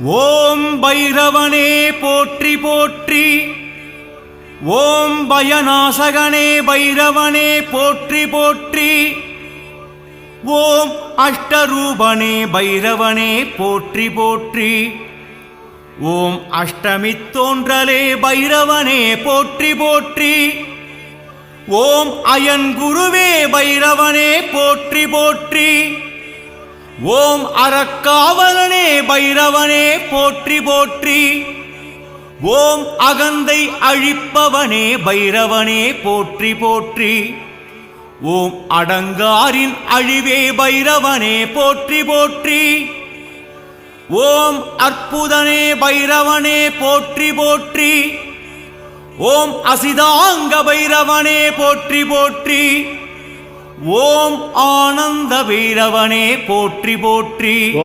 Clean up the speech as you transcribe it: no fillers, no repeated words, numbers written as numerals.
ஓம் பைரவனே போற்றி போற்றி. ஓம் பயநாசகனே பைரவனே போற்றி போற்றி. ஓம் அஷ்டரூபனே பைரவனே போற்றி போற்றி. ஓம் அஷ்டமித்தோன்றலே பைரவனே போற்றி போற்றி. ஓம் அயன் குருவே பைரவனே போற்றி போற்றி. ஓம் அறக்காவலனே பைரவனே போற்றி போற்றி. ஓம் அகந்தை அழிப்பவனே பைரவனே போற்றி போற்றி. ஓம் அடங்காரின் அழிவே பைரவனே போற்றி போற்றி. ஓம் அற்புதனே பைரவனே போற்றி போற்றி. ஓம் அசிதாங்க பைரவனே போற்றி போற்றி. ஓம் ஆனந்த பைரவனே போற்றி போற்றி.